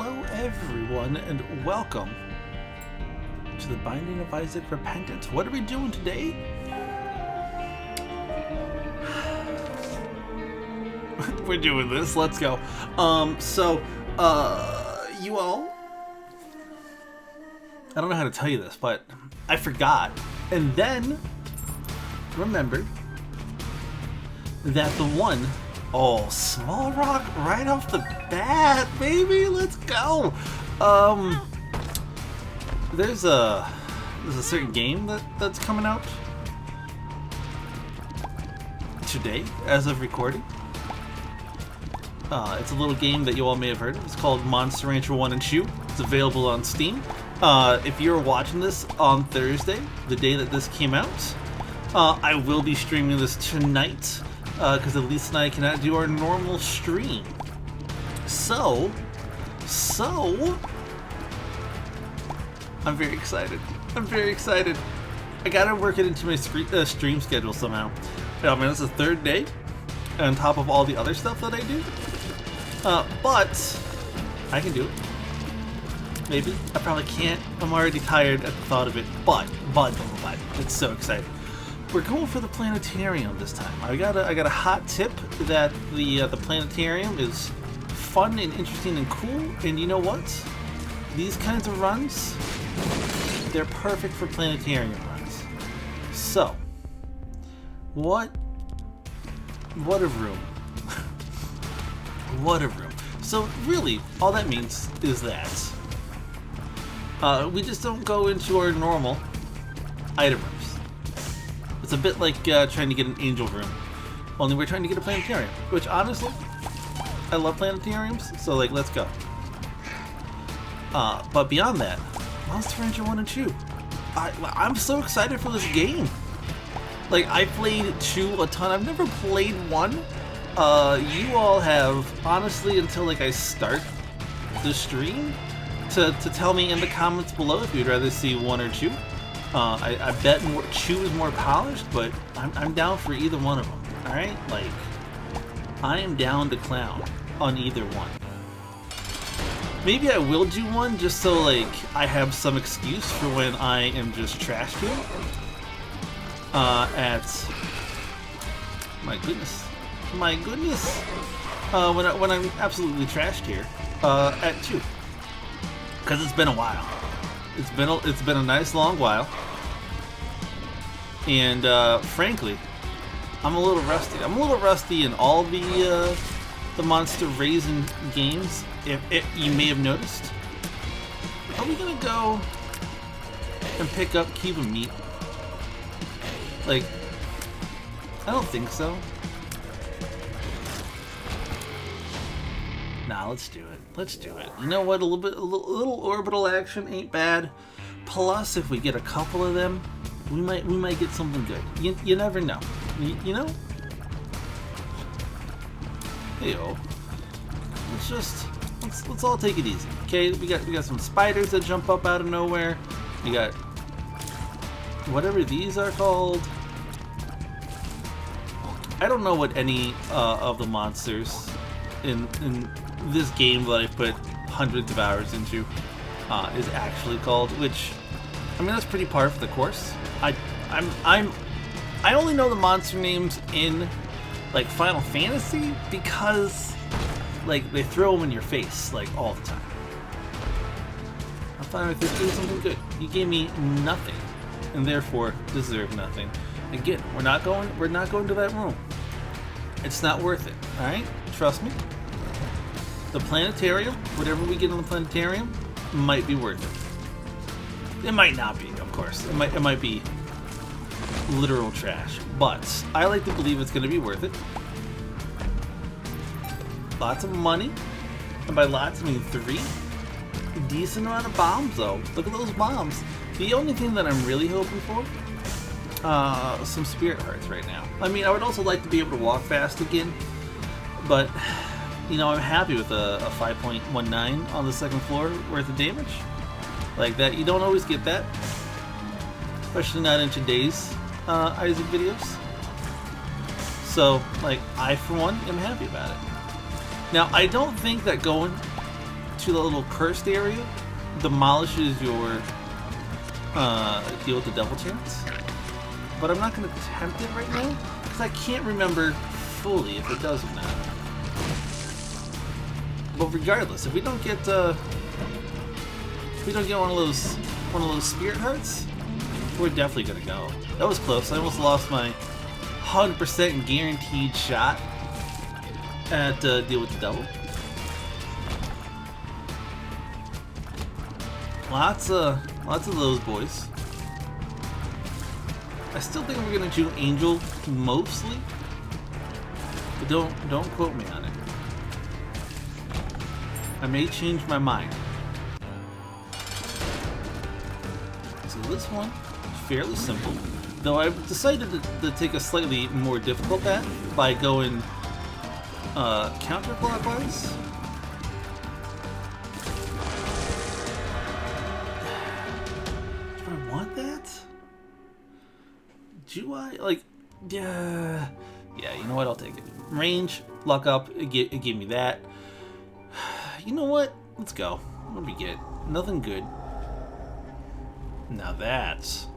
Hello everyone and welcome to the Binding of Isaac Repentance. What are we doing today? We're doing this, let's go. You all, I don't know how to tell you this, but I forgot and then remembered that the one, small rock right off the bat, baby, let's go. There's a certain game that's coming out today as of recording. It's a little game that you all may have heard of. It's called Monster Rancher 1 and 2. It's available on Steam. If you're watching this on Thursday, the day that this came out, I will be streaming this tonight, because Elise and I cannot do our normal stream. So, I'm very excited. I gotta work it into my stream schedule somehow. I mean, it's the third day, on top of all the other stuff that I do. But I can do it. Maybe. I probably can't. I'm already tired at the thought of it. But it's so exciting. We're going for the planetarium this time. I got a hot tip that the planetarium is fun and interesting and cool. And you know what? These kinds of runs, they're perfect for planetarium runs. So, what a room. What a room. So really, all that means is that we just don't go into our normal item rooms. It's a bit like trying to get an angel room, only we're trying to get a planetarium, which honestly, I love planetariums, so like, let's go. But beyond that, Monster Rancher 1 and 2. I'm so excited for this game. Like, I played 2 a ton. I've never played 1. You all have, honestly, until like I start the stream, to tell me in the comments below if you'd rather see 1 or 2. I bet 2 is more polished, but I'm down for either one of them. Alright? Like, I am down to clown on either one. Maybe I will do 1 just so like I have some excuse for when I am just trash here. My goodness. When I'm absolutely trashed here, at 2. Because it's been a while. It's been a nice long while. And frankly, I'm a little rusty. I'm a little rusty in all the Monster Raisin games. If you may have noticed. Are we gonna go and pick up Cuba meat? Like, I don't think so. Nah, let's do it. Let's do it. You know what? A little orbital action ain't bad. Plus, if we get a couple of them, we might get something good. You never know. You know? Heyo. Let's all take it easy. Okay, we got some spiders that jump up out of nowhere. We got whatever these are called. I don't know what any of the monsters in this game that I've put hundreds of hours into is actually called, which, I mean, that's pretty par for the course. I only know the monster names in like Final Fantasy because like they throw them in your face like all the time. I'm fine with this doing something good. You gave me nothing and therefore deserve nothing. Again, we're not going to that room. It's not worth it. All right, trust me. The planetarium, whatever we get in the planetarium, might be worth it. It might not be, of course. It might be literal trash, but I like to believe it's going to be worth it. Lots of money, and by lots I mean 3. A decent amount of bombs, though. Look at those bombs. The only thing that I'm really hoping for, some spirit hearts right now. I mean, I would also like to be able to walk fast again, but you know, I'm happy with a 5.19 on the second floor worth of damage. Like that, you don't always get that, especially not in today's Isaac videos. So, like, I for one am happy about it. Now, I don't think that going to the little cursed area demolishes your deal with the devil chance. But I'm not going to attempt it right now because I can't remember fully if it does or not. But regardless, if we don't get one of those spirit hearts, we're definitely gonna go. That was close. I almost lost my 100% guaranteed shot at deal with the devil. Lots of those boys. I still think we're gonna do Angel mostly, but don't quote me on it. I may change my mind. So this one, fairly simple. Though I've decided to take a slightly more difficult path by going counterclockwise. Do I want that? Do I? Like, yeah, you know what? I'll take it. Range, luck up, it gave me that. You know what? Let's go. What do we get? Nothing good. Now that's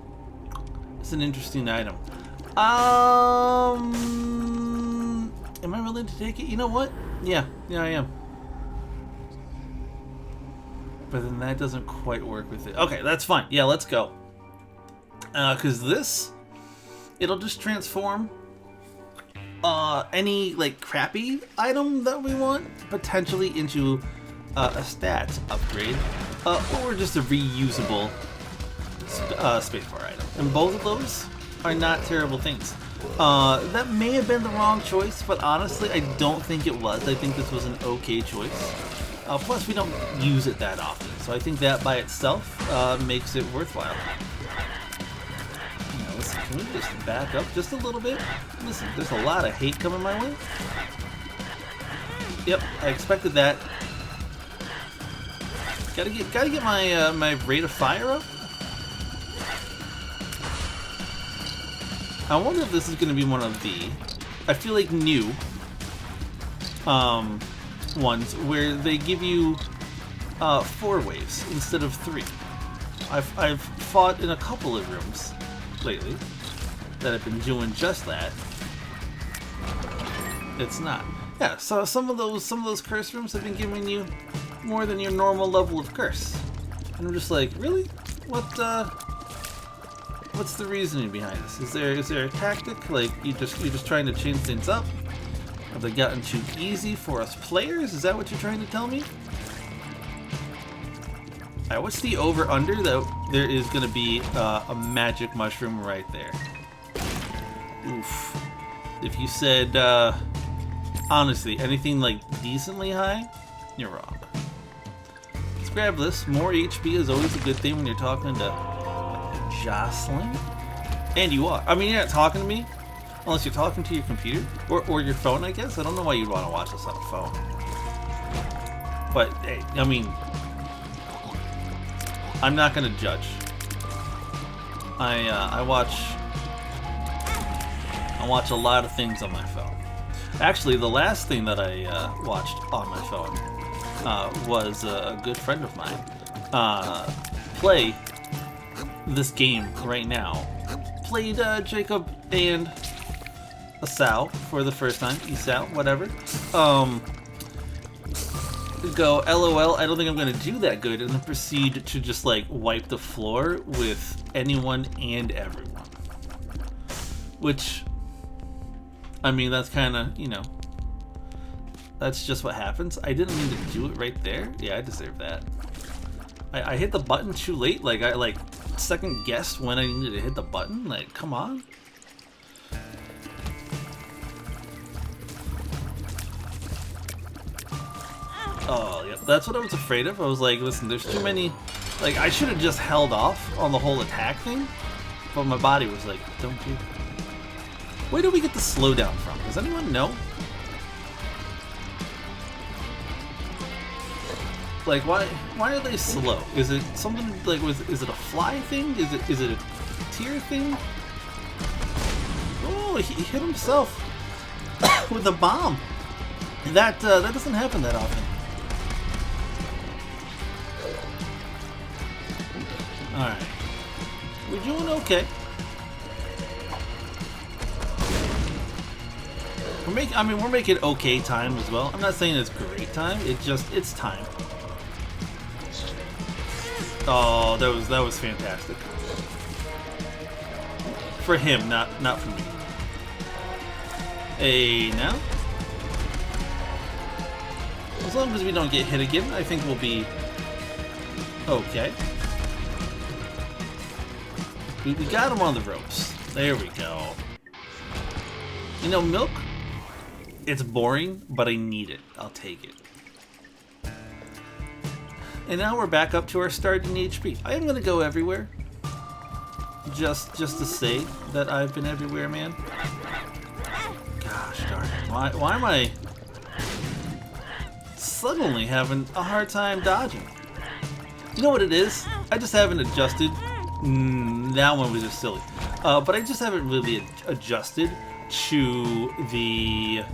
an interesting item. Am I willing to take it? You know what? Yeah, I am. But then that doesn't quite work with it. Okay, that's fine. Yeah, let's go. Because this, it'll just transform any like crappy item that we want potentially into a stats upgrade or just a reusable spacebar item, and both of those are not terrible things. That may have been the wrong choice, but honestly I don't think it was. I think this was an okay choice. Plus we don't use it that often, so I think that by itself makes it worthwhile. Listen, can we just back up just a little bit? Listen, there's a lot of hate coming my way. Yep, I expected that. Gotta get my my rate of fire up. I wonder if this is gonna be one of the, I feel like, new ones where they give you 4 waves instead of 3. I've fought in a couple of rooms lately that have been doing just that. It's not. Yeah, so some of those curse rooms have been giving you more than your normal level of curse. And I'm just like, really? What's the reasoning behind this? Is there a tactic? Like you're just trying to change things up? Have they gotten too easy for us players? Is that what you're trying to tell me? Alright, what's the over-under that there is going to be a magic mushroom right there? Oof. If you said, honestly, anything like decently high, you're wrong. Let's grab this. More HP is always a good thing when you're talking to Jocelyn. And you are. I mean, you're not talking to me, unless you're talking to your computer, or your phone, I guess. I don't know why you'd want to watch this on a phone. But, hey, I mean, I'm not going to judge. I watch a lot of things on my phone. Actually, the last thing that I watched on my phone was a good friend of mine play this game right now. Played Jacob and Asal for the first time. Esal, whatever. Go, LOL, I don't think I'm gonna do that good, and then proceed to just like wipe the floor with anyone and everyone. Which, I mean, that's kind of, you know, that's just what happens. I didn't mean to do it right there. Yeah, I deserve that. I hit the button too late. Like, I like second guessed when I needed to hit the button. Like, come on. Oh, yeah, that's what I was afraid of. I was like, listen, there's too many. Like, I should have just held off on the whole attack thing, but my body was like, don't you? Where do we get the slowdown from? Does anyone know? Like, why are they slow? Is it something like, is it a fly thing? Is it a tier thing? Oh, he hit himself with a bomb. That doesn't happen that often. Alright. We're doing okay. We're making okay time as well. I'm not saying it's great time, it's time. Oh, that was fantastic. For him, not for me. Hey, now? As long as we don't get hit again, I think we'll be okay. We got him on the ropes. There we go. You know, milk? It's boring, but I need it. I'll take it. And now we're back up to our starting HP. I am gonna go everywhere. Just to say that I've been everywhere, man. Gosh darn it. Why am I suddenly having a hard time dodging? You know what it is? I just haven't adjusted. That one was just silly. But I just haven't really adjusted to the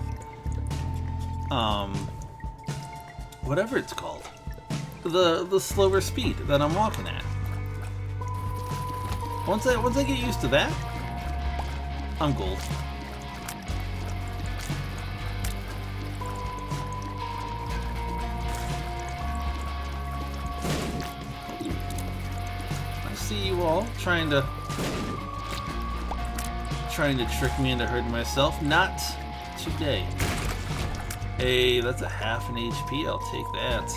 whatever it's called. The slower speed that I'm walking at. Once I get used to that, I'm gold. I see you all trying to trick me into hurting myself. Not today. Hey, that's a half an HP. I'll take that.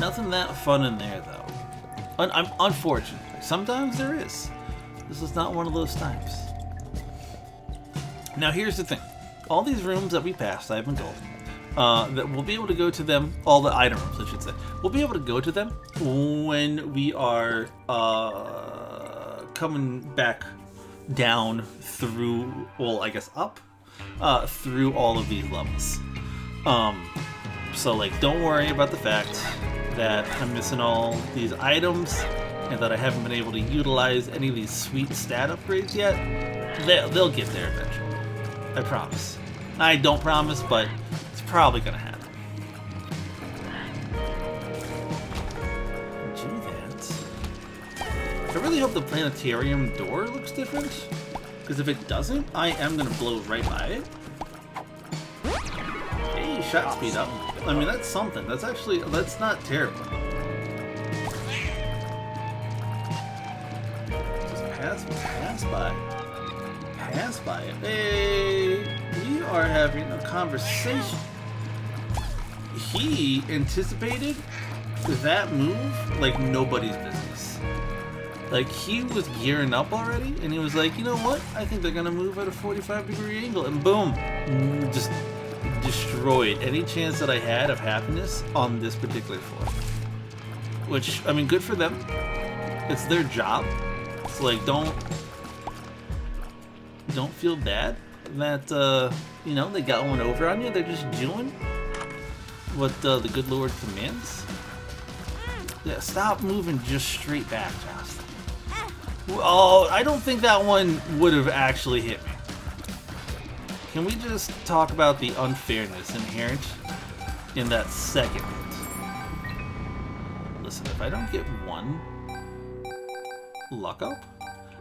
Nothing that fun in there though. Unfortunately. Sometimes there is. This is not one of those times. Now here's the thing. All these rooms that we passed, I've been told, that we'll be able to go to them, all the item rooms I should say, we'll be able to go to them when we are coming back down through, well I guess up, through all of these levels. So like don't worry about the fact that I'm missing all these items and that I haven't been able to utilize any of these sweet stat upgrades yet. They'll get there eventually. I promise. I don't promise, but it's probably gonna happen. Do that. I really hope the planetarium door looks different, because if it doesn't, I am gonna blow right by it. Hey, shot speed up. I mean, that's something. That's not terrible. Pass by it. Hey, we are having a conversation. He anticipated that move like nobody's business. Like he was gearing up already, and he was like, you know what? I think they're gonna move at a 45-degree angle, and boom, just destroyed any chance that I had of happiness on this particular floor. Which, I mean, good for them. It's their job. So like, don't feel bad that you know, they got one over on you. They're just doing what the good Lord commands. Yeah, stop moving just straight back, Jocelyn. Oh, I don't think that one would have actually hit me. Can we just talk about the unfairness inherent in that second hit? Listen, if I don't get one luck up?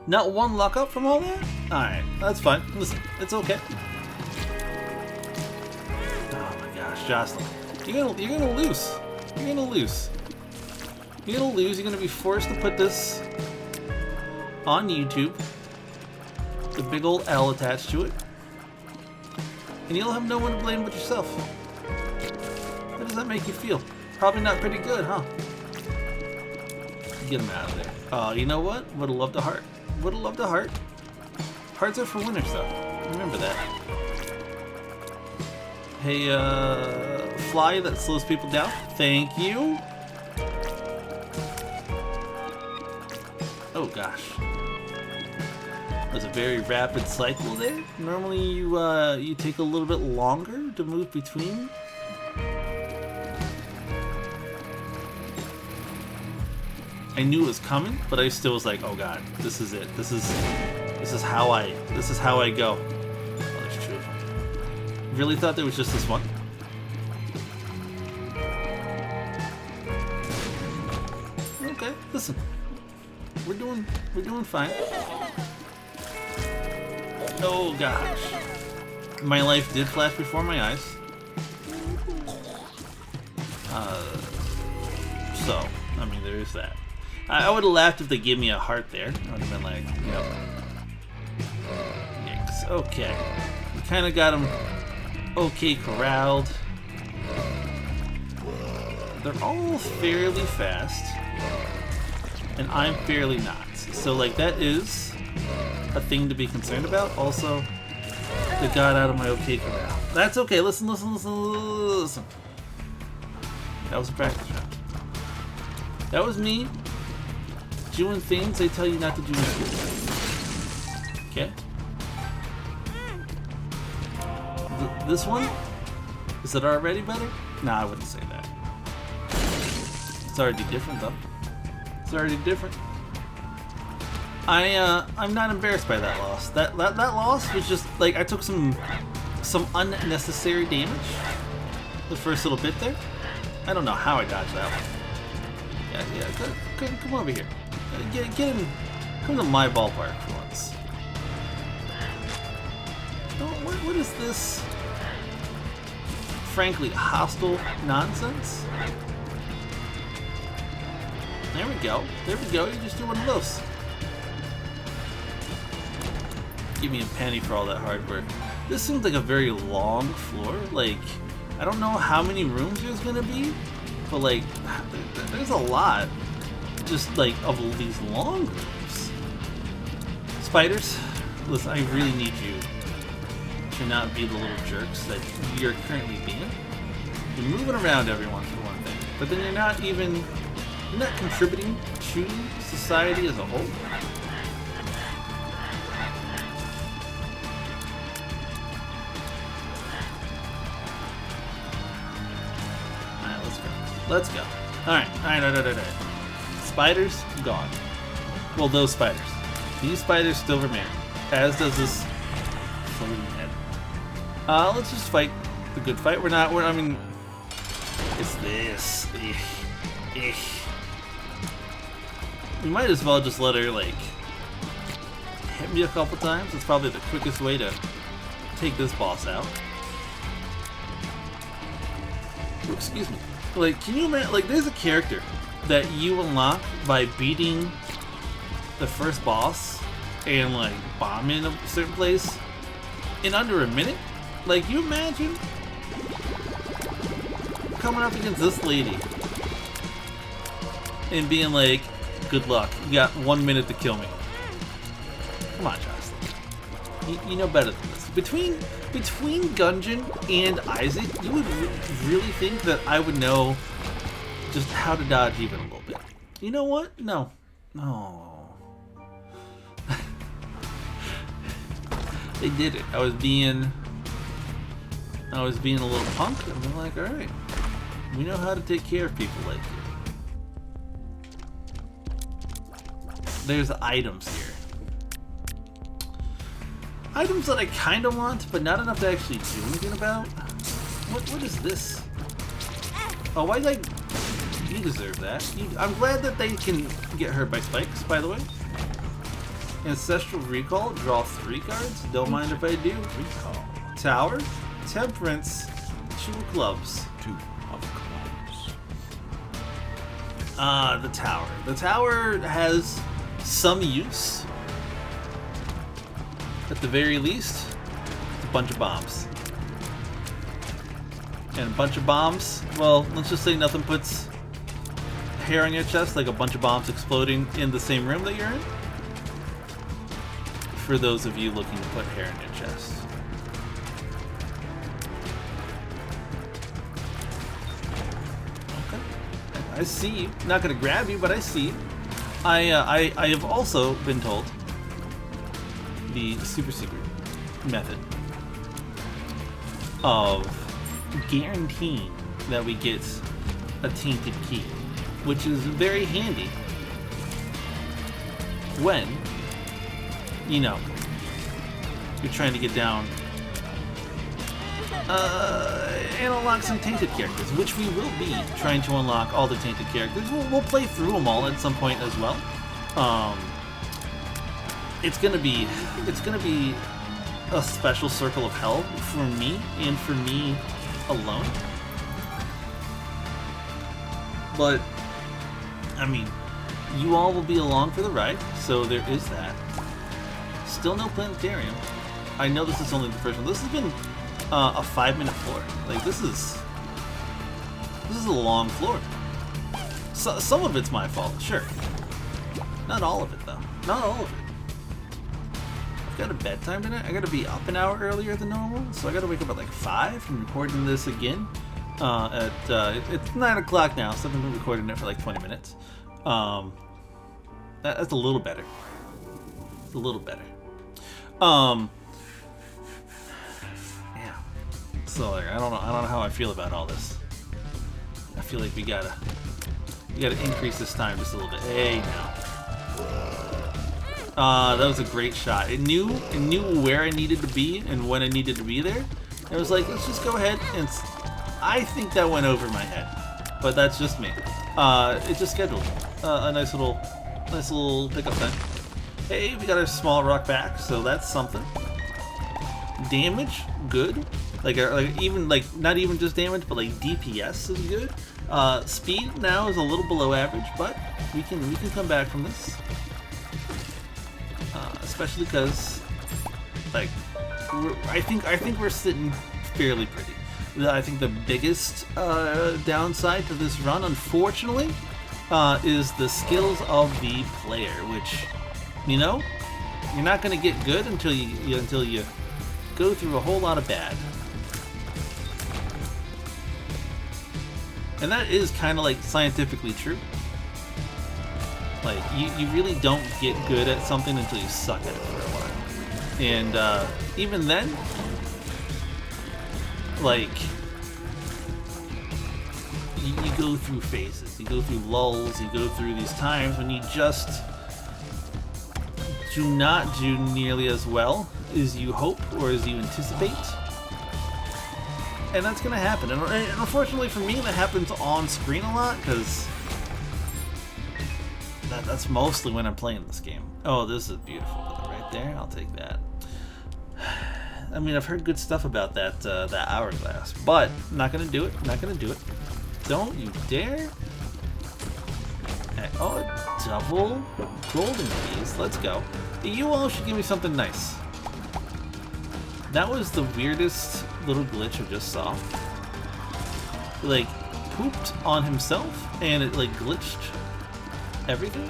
Not one luck up from all that? Alright, that's fine. Listen, it's okay. Oh my gosh, Jocelyn. You're gonna lose. You're gonna lose. You're gonna lose. You're gonna be forced to put this on YouTube. The big old L attached to it. And you'll have no one to blame but yourself. How does that make you feel? Probably not pretty good, huh? Get him out of there. You know what? Would've loved a heart. Would've loved a heart. Hearts are for winners, though. Remember that. Hey, fly that slows people down. Thank you. Oh gosh. That was a very rapid cycle there. Normally you take a little bit longer to move between. I knew it was coming, but I still was like, oh god, this is it. This is how I go. Oh, there's two of them. Really thought there was just this one? Okay, listen. we're doing fine. Oh gosh. My life did flash before my eyes. So, I mean, there is that. I would have laughed if they gave me a heart there. I would have been like, you know. Yikes. Okay. We kind of got them okay corralled. They're all fairly fast. And I'm fairly not. So, like, that is a thing to be concerned about. Also, they got out of my okay corral. That's okay. Listen. That was a practice round. That was me doing things they tell you not to do in school. Okay? This one? Is it already better? Nah, I wouldn't say that. It's already different, though. It's already different. I'm not embarrassed by that loss. That loss was just like I took some unnecessary damage the first little bit there. I don't know how I dodged that one. Yeah, come over here. Get him. Come to my ballpark for once. Oh, what is this? Frankly, hostile nonsense. There we go. There we go. You just do one of those. Give me a penny for all that hard work. This seems like a very long floor. Like, I don't know how many rooms there's gonna be, but like, there's a lot. Just like of these long rooms. Spiders, listen, I really need you to not be the little jerks that you're currently being. You're moving around everyone for one thing, but then you're not contributing to society as a whole. Alright, let's go. Alright. Spiders, gone. Well, those spiders. These spiders still remain, as does this floating head. Let's just fight the good fight. I mean, it's this. We might as well just let her, like, hit me a couple times. It's probably the quickest way to take this boss out. Ooh, excuse me. Like, can you imagine, like, there's a character that you unlock by beating the first boss and, like, bombing a certain place in under a minute? Like, you imagine coming up against this lady and being like, good luck, you got 1 minute to kill me. Come on, Jocelyn. You know better than this. Between Gungeon and Isaac, you would really think that I would know just how to dodge even a little bit. You know what? No. They did it. I was being a little punk, and they're like, alright, we know how to take care of people like you. There's items here. Items that I kind of want, but not enough to actually do anything about. What is this? Oh, why did you deserve that. I'm glad that they can get hurt by spikes, by the way. Ancestral Recall, draw 3 cards. Don't mind if I do. Recall. Tower, Temperance, 2 clubs. 2 of clubs. The tower. The tower has some use. At the very least, a bunch of bombs. And a bunch of bombs, well, let's just say nothing puts hair on your chest like a bunch of bombs exploding in the same room that you're in. For those of you looking to put hair in your chest. Okay. I see you. Not gonna grab you, but I see you. I have also been told the super secret method of guaranteeing that we get a tainted key, which is very handy when, you know, you're trying to get down and unlock some tainted characters, which we will be trying to unlock all the tainted characters. We'll play through them all at some point as well. Um, it's gonna be a special circle of hell for me and for me alone. But I mean, you all will be along for the ride, so there is that. Still no planetarium. I know this is only the first one. This has been a 5-minute floor. Like this is a long floor. So, some of it's my fault, sure. Not all of it though. Not all of it. I've got a bedtime tonight. I gotta be up an hour earlier than normal, so I gotta wake up at like 5 and recording this again. It's 9 o'clock now, so I've been recording it for like 20 minutes. That's a little better. It's a little better. Yeah. So like, I don't know how I feel about all this. I feel like we gotta increase this time just a little bit. Hey now. That was a great shot. It knew where I needed to be and when I needed to be there. It was like, let's just go ahead and. I think that went over my head, but that's just me. It just scheduled a nice little pickup time. Hey, we got our small rock back, so that's something. Damage, good. Like even like not even just damage, but like DPS is good. Speed now is a little below average, but we can come back from this. Especially because like I think we're sitting fairly pretty. I think the biggest downside to this run, unfortunately, is the skills of the player, which, you know, you're not going to get good until you go through a whole lot of bad. And that is kind of like scientifically true. Like, you really don't get good at something until you suck at it for a while. And even then, like, you go through phases, you go through lulls, you go through these times when you just do not do nearly as well as you hope or as you anticipate. And that's going to happen. And unfortunately for me, that happens on screen a lot, because that's mostly when I'm playing this game. Oh, this is beautiful. Right there, I'll take that. I mean, I've heard good stuff about that hourglass, but I'm not gonna do it. Not gonna do it. Don't you dare! Oh, a double golden keys. Let's go. You all should give me something nice. That was the weirdest little glitch I just saw. Like, pooped on himself, and it like glitched everything.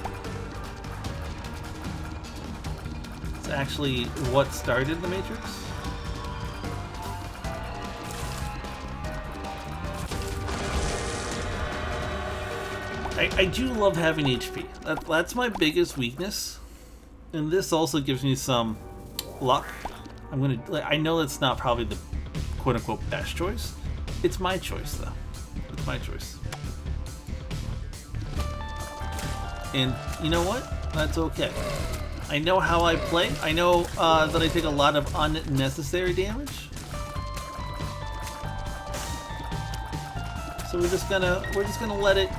It's actually what started the Matrix. I do love having HP. That's my biggest weakness, and this also gives me some luck. I know that's not probably the quote-unquote best choice. It's my choice, though. It's my choice. And you know what? That's okay. I know how I play. I know that I take a lot of unnecessary damage. So we're just gonna let it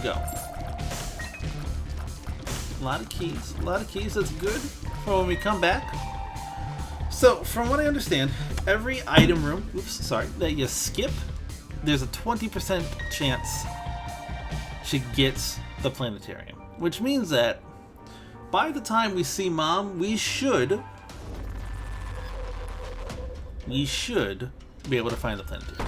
go. A lot of keys. That's good for when we come back. So, from what I understand, every item room, that you skip, there's a 20% chance she gets the planetarium. Which means that by the time we see Mom, we should be able to find the planetarium.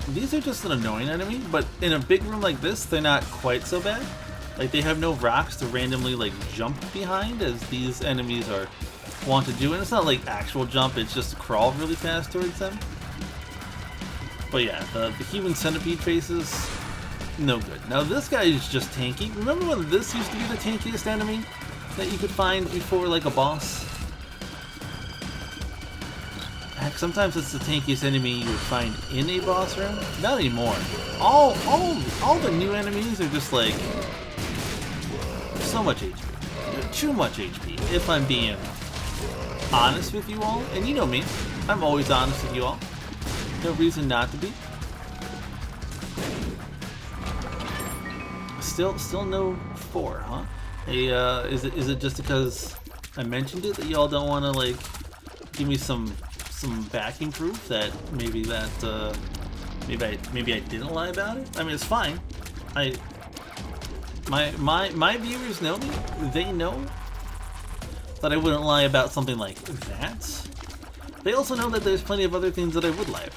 These are just an annoying enemy, but in a big room like this, they're not quite so bad. Like, they have no rocks to randomly, like, jump behind, as these enemies want to do. And it's not, like, actual jump, it's just crawl really fast towards them. But yeah, the human centipede faces, no good. Now, this guy is just tanky. Remember when this used to be the tankiest enemy that you could find before, like, a boss? Heck, sometimes it's the tankiest enemy you would find in a boss room. Not anymore. All the new enemies are just, like, so much HP. Too much HP, if I'm being honest with you all. And you know me, I'm always honest with you all. No reason not to be. Still no 4, huh? Hey, is it just because I mentioned it that y'all don't want to like give me some backing proof that maybe I didn't lie about it? I mean, it's fine. My viewers know me. They know that I wouldn't lie about something like that. They also know that there's plenty of other things that I would lie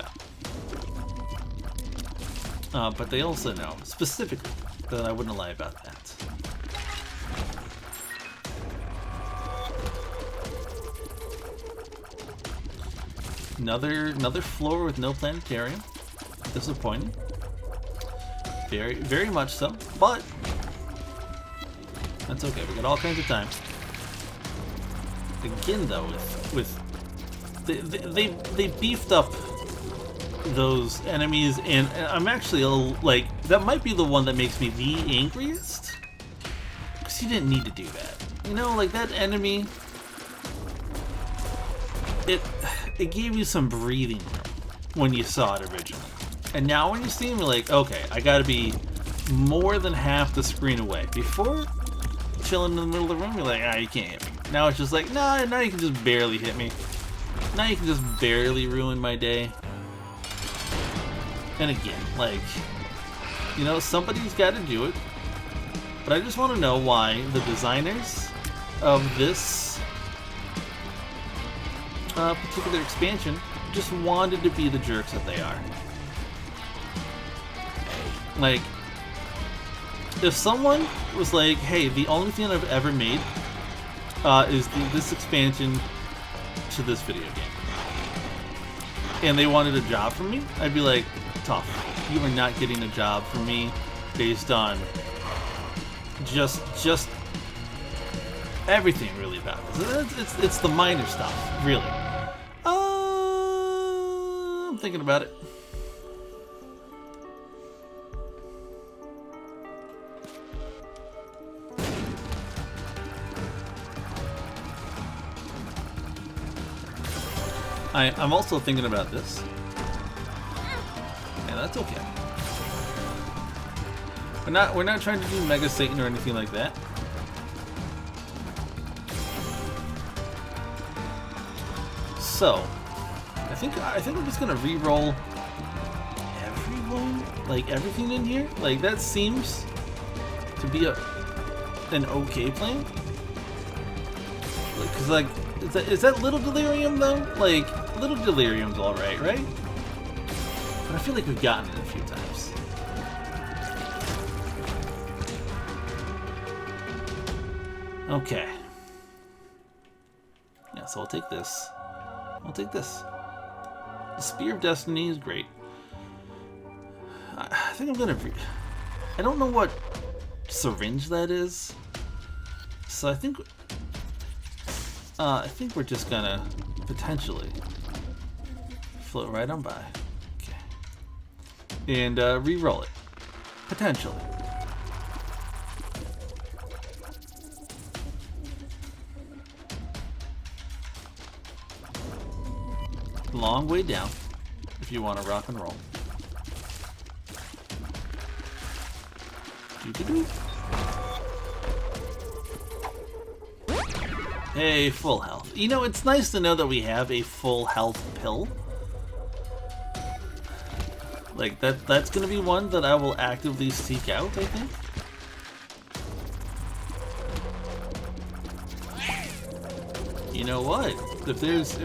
about. But they also know specifically that I wouldn't lie about that. Another floor with no planetarium. Disappointing. Very much so. But that's okay. We got all kinds of time. Again, though, they beefed up those enemies, and I'm actually like, that might be the one that makes me the angriest, because you didn't need to do that. You know, like that enemy, it gave you some breathing room when you saw it originally, and now when you see him, you're like, okay, I gotta be more than half the screen away. Before, chilling in the middle of the room, you're like, you can't hit me. Now it's just like, nah, now you can just barely hit me. Now you can just barely ruin my day. And again, like, you know, somebody's got to do it. But I just want to know why the designers of this particular expansion just wanted to be the jerks that they are. Like, if someone was like, hey, the only thing I've ever made is this expansion to this video game, and they wanted a job from me, I'd be like, tough. You are not getting a job from me based on just everything really about this. It's the minor stuff, really. I'm thinking about it. I'm also thinking about this. Yeah, that's okay. We're not trying to do Mega Satan or anything like that. So, I think I'm just gonna re-roll everyone, like everything in here. Like that seems to be an okay plan. Like, 'cause like, is that Little Delirium though? Like, Little Delirium's alright, right? But I feel like we've gotten it a few times. Okay. Yeah, so I'll take this. I'll take this. The Spear of Destiny is great. I think I'm gonna... I don't know what syringe that is. So I think we're just gonna potentially float right on by. Okay. And re-roll it. Potentially. Long way down if you want to rock and roll. Doo-doo-doo. Hey, full health. You know, it's nice to know that we have a full health pill. Like, that's gonna be one that I will actively seek out, I think. You know what? If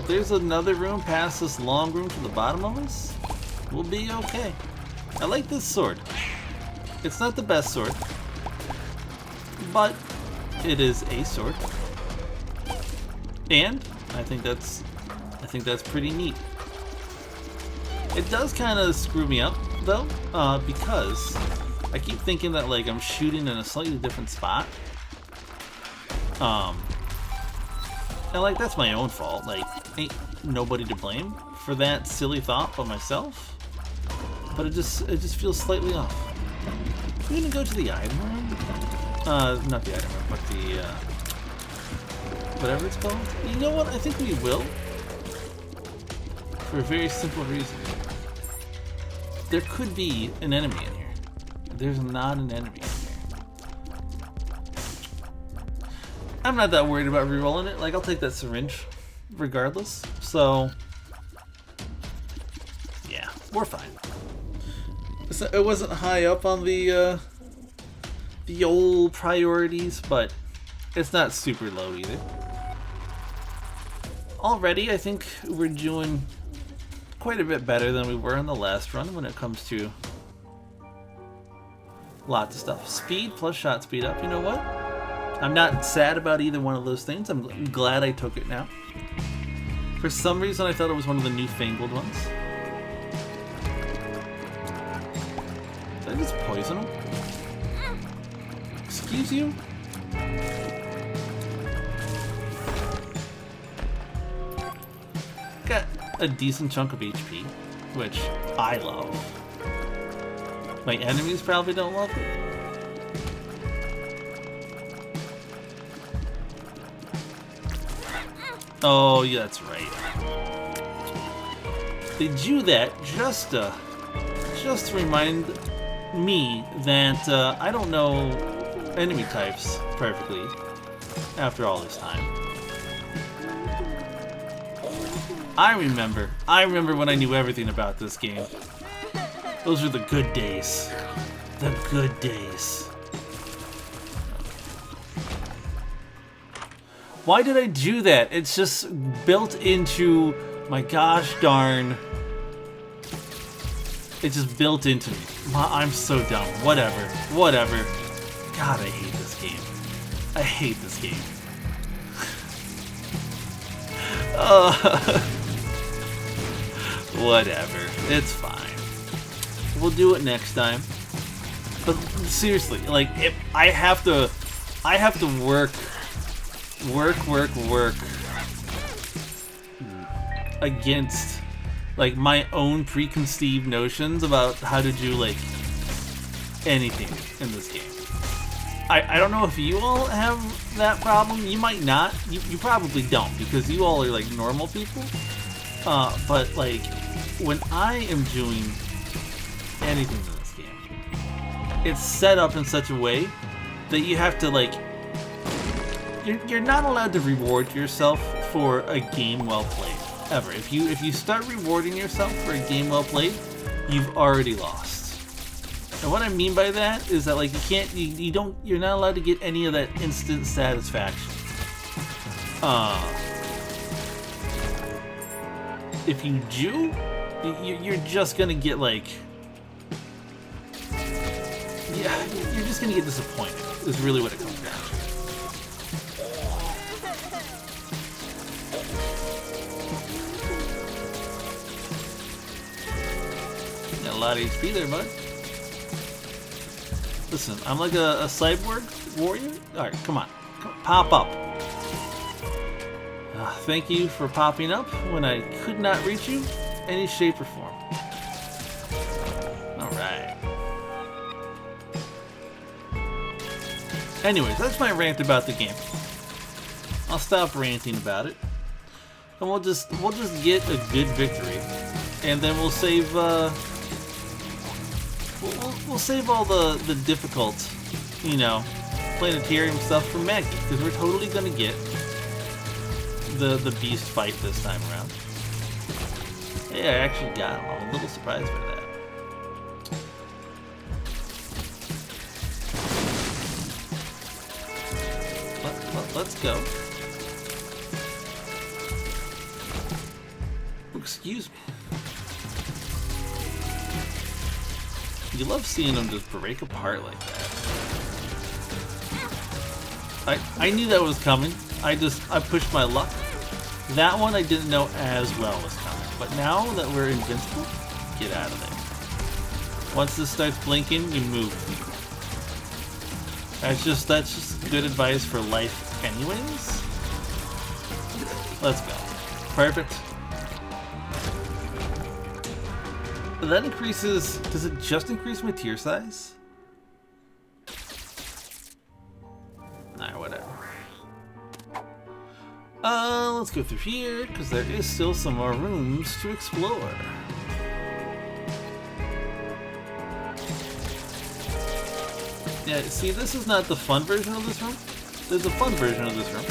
there's another room past this long room to the bottom of us, we'll be okay. I like this sword. It's not the best sword, but it is a sword. And I think that's pretty neat. It does kind of screw me up though, because I keep thinking that like I'm shooting in a slightly different spot. And like that's my own fault. Like ain't nobody to blame for that silly thought but myself. But it just feels slightly off. We're gonna go to the item room. Not the item room, but the whatever it's called. You know what? I think we will. For a very simple reason. There could be an enemy in here. There's not an enemy in here. I'm not that worried about rerolling it. Like, I'll take that syringe regardless. So, yeah, we're fine. It wasn't high up on the old priorities, but it's not super low either. Already, I think we're doing quite a bit better than we were in the last run when it comes to lots of stuff. Speed plus shot speed up, you know what? I'm not sad about either one of those things. I'm glad I took it now. For some reason, I thought it was one of the newfangled ones. Did I just poison him? Excuse you? Got a decent chunk of HP, which I love. My enemies probably don't love it. Oh, yeah, that's right. They do that just to remind me that I don't know enemy types perfectly after all this time. I remember when I knew everything about this game. Those were the good days. The good days. Why did I do that? It's just built into my gosh darn... It's just built into me. I'm so dumb. Whatever. Whatever. God, I hate this game. I hate this game. Whatever. It's fine. We'll do it next time. But seriously, like, if I have to work against like my own preconceived notions about how to do like anything in this game. I don't know if you all have that problem. You might not. You probably don't, because you all are like normal people. But like when I am doing anything in this game, it's set up in such a way that you have to like you're not allowed to reward yourself for a game well played ever. If you start rewarding yourself for a game well played, you've already lost. And what I mean by that is that like you're not allowed to get any of that instant satisfaction. If you do, you're just gonna get like, yeah, you're just gonna get disappointed. Is really what it comes down to. Got a lot of HP there, bud. Listen, I'm like a cyborg warrior. Alright, come on. Pop up. Thank you for popping up when I could not reach you any shape or form. Alright. Anyways, that's my rant about the game. I'll stop ranting about it. And we'll just get a good victory. And then we'll save we'll save all the difficult, you know, planetarium stuff for Maggie, because we're totally gonna get the beast fight this time around. Hey, I actually got him. I'm a little surprised by that. Let's go. Excuse me. You love seeing them just break apart like that. I knew that was coming. I pushed my luck. That one I didn't know as well was coming. But now that we're invincible, get out of there. Once this starts blinking, you move. That's just good advice for life anyways. Let's go. Perfect. That increases... Does it just increase my tier size? Nah, whatever. Let's go through here, because there is still some more rooms to explore. Yeah, see, this is not the fun version of this room. there's a fun version of this room.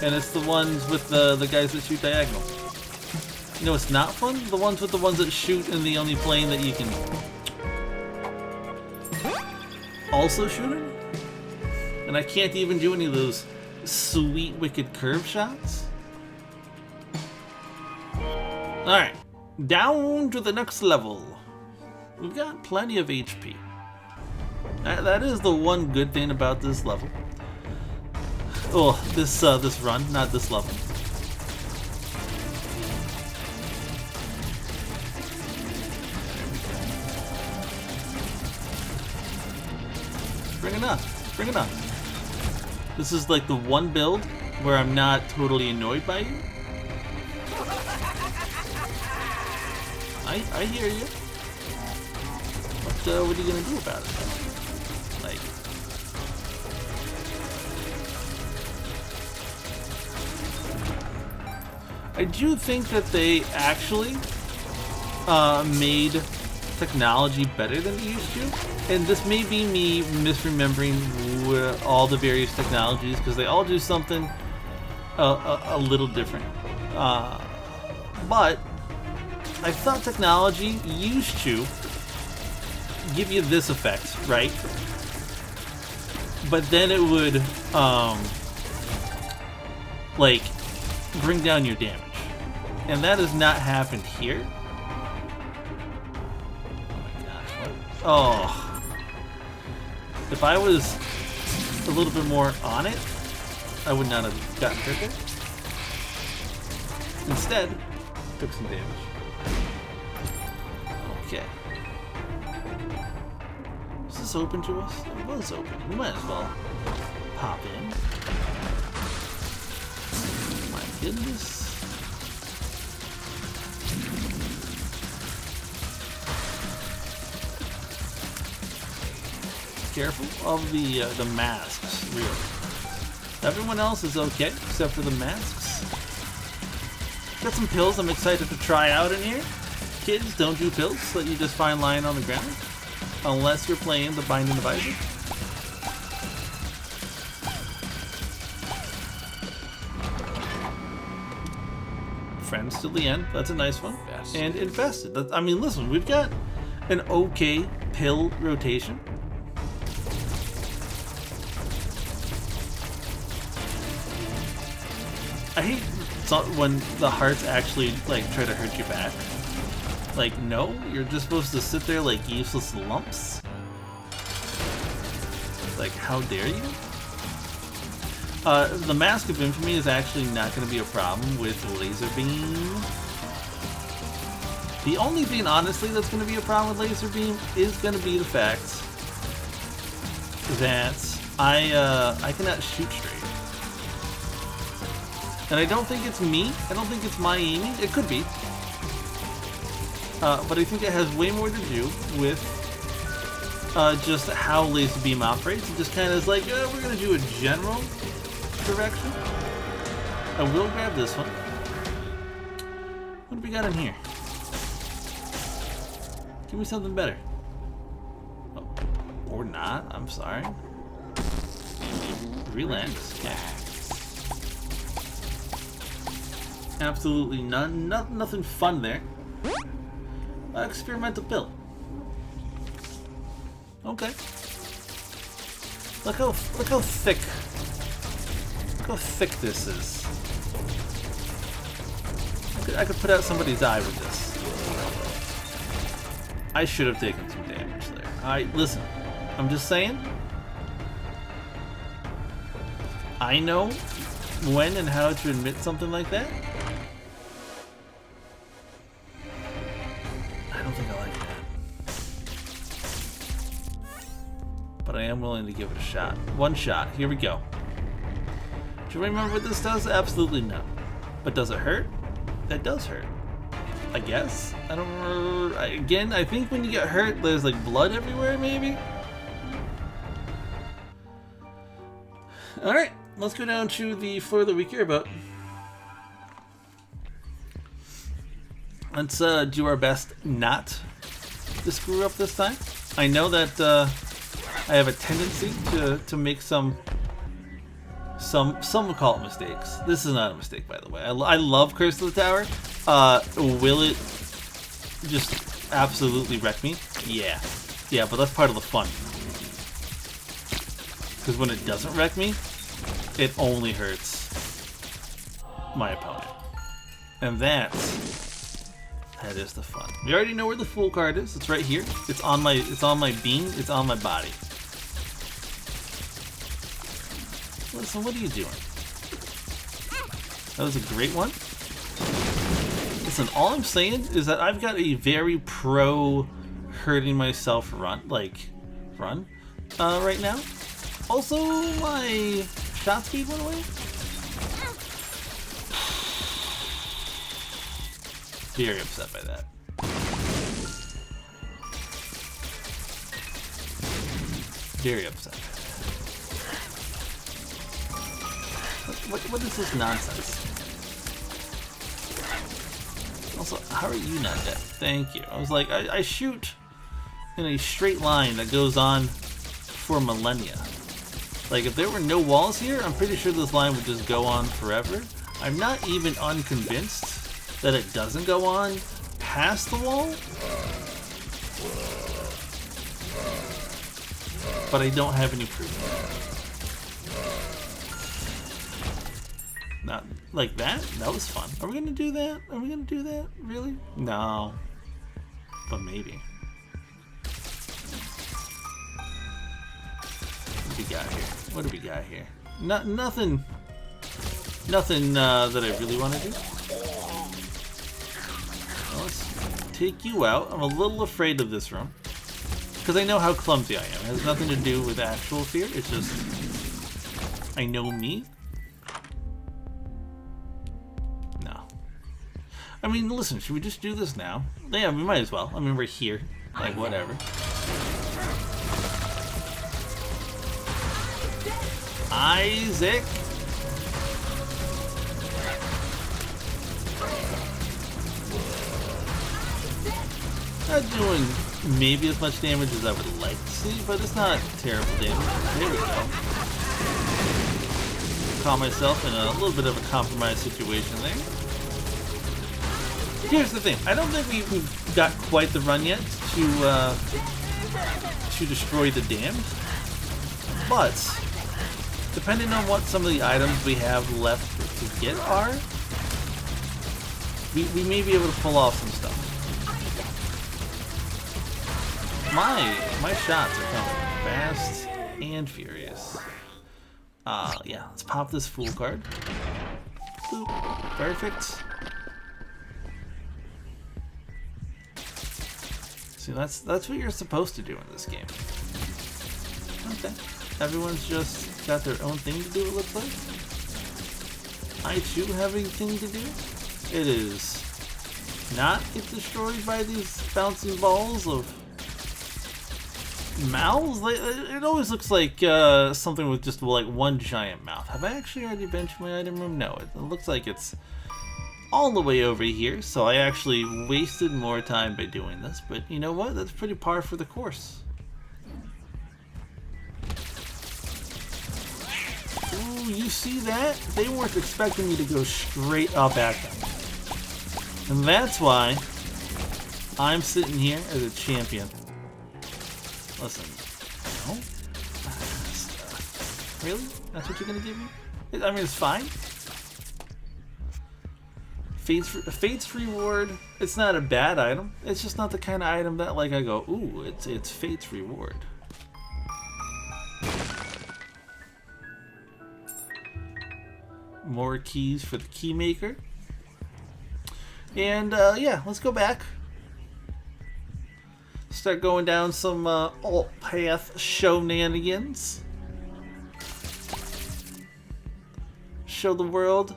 And it's the ones with the guys that shoot diagonal. You know it's not fun? The ones with the ones that shoot in the only plane that you can also shoot in? And I can't even do any of those sweet, wicked curve shots? Alright, down to the next level. We've got plenty of HP. That is the one good thing about this level. Oh, this run, not this level. Bring it on, bring it on. This is like the one build where I'm not totally annoyed by you. I hear you. But what are you gonna do about it? Like, I do think that they actually made technology better than they used to, and this may be me misremembering all the various technologies because they all do something a little different. But I thought technology used to give you this effect, right? But then it would, like, bring down your damage. And that has not happened here. Oh my gosh, what? Oh. If I was a little bit more on it, I would not have gotten hurt there. Instead, took some damage. Okay. Is this open to us? It was open. We might as well pop in. My goodness. Careful of the masks, really. Everyone else is okay, except for the masks. Got some pills I'm excited to try out in here. Kids, don't do pills that you just find lying on the ground. Unless you're playing the Binding of Isaac. Friends till the end. That's a nice one. And Infested. I mean, listen, we've got an okay pill rotation. I hate when the hearts actually like try to hurt your back. Like, no, you're just supposed to sit there like useless lumps. Like, how dare you? The Mask of Infamy is actually not going to be a problem with Laser Beam. The only thing, honestly, that's going to be a problem with Laser Beam is going to be the fact that I cannot shoot straight. And I don't think it's me. I don't think it's my aiming. It could be. But I think it has way more to do with just how Laser Beam operates. It just kind of is like, we're going to do a general direction. I will grab this one. What do we got in here? Give me something better. Oh, or not, I'm sorry. Relance, okay. Absolutely nothing fun there. Experimental pill. Okay. Look how thick. Look how thick this is. I could put out somebody's eye with this. I should have taken some damage there. Listen. I'm just saying. I know when and how to admit something like that. But I am willing to give it a shot. One shot. Here we go. Do you remember what this does? Absolutely no. But does it hurt? It does hurt. I guess? I don't remember. Again, I think when you get hurt, there's like blood everywhere, maybe? Alright, let's go down to the floor that we care about. Let's do our best not to screw up this time. I know that I have a tendency to make some Some would call it mistakes. This is not a mistake, by the way. I love Curse of the Tower. Will it just absolutely wreck me? Yeah. Yeah, but that's part of the fun. Because when it doesn't wreck me, it only hurts my opponent. And that is the fun. You already know where the Fool card is. It's right here. It's on my beam. It's on my body. Listen, what are you doing? That was a great one. Listen, all I'm saying is that I've got a very pro hurting myself run right now. Also, my shot speed went away. Very upset by that. Very upset by that. What is this nonsense? Also, how are you not dead? Thank you. I was like, I shoot in a straight line that goes on for millennia. Like, if there were no walls here, I'm pretty sure this line would just go on forever. I'm not even unconvinced that it doesn't go on past the wall. But I don't have any proof. Not like that? That was fun. Are we gonna do that? Are we gonna do that? Really? No. But maybe. What do we got here? What do we got here? Nothing that I really want to do. Well, let's take you out. I'm a little afraid of this room. Because I know how clumsy I am. It has nothing to do with actual fear. It's just... I know me. No. I mean, listen, should we just do this now? Yeah, we might as well. I mean, we're here. Like, whatever. Isaac! Not doing maybe as much damage as I would like to see, but it's not terrible damage. There we go. Caught myself in a little bit of a compromised situation there. Here's the thing. I don't think we've got quite the run yet to destroy the damned, but depending on what some of the items we have left to get are, we may be able to pull off some stuff. My shots are coming fast and furious. Yeah, let's pop this Fool card. Boop. Perfect. See, that's what you're supposed to do in this game. Okay. Everyone's just got their own thing to do, it looks like. I too have a thing to do. It is not get destroyed by these bouncing balls of mouths. It always looks like something with just like one giant mouth. Have I actually already been to my item room? No, it looks like it's all the way over here, so I actually wasted more time by doing this, but you know what? That's pretty par for the course. Ooh, you see that? They weren't expecting me to go straight up at them. And that's why I'm sitting here as a champion. Listen, no? Really? That's what you're gonna give me? I mean, it's fine. Fate's Reward, it's not a bad item. It's just not the kind of item that, like, I go, ooh, it's Fate's Reward. More keys for the key maker. And, yeah, let's go back. Start going down some alt path shenanigans. Show the world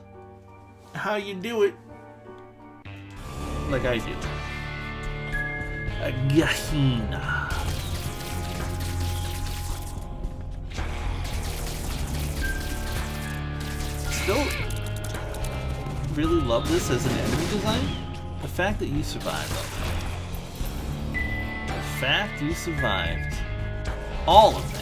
how you do it. Like I do. A Gehenna. Still really love this as an enemy design. The fact that you survived. The fact you survived all of that.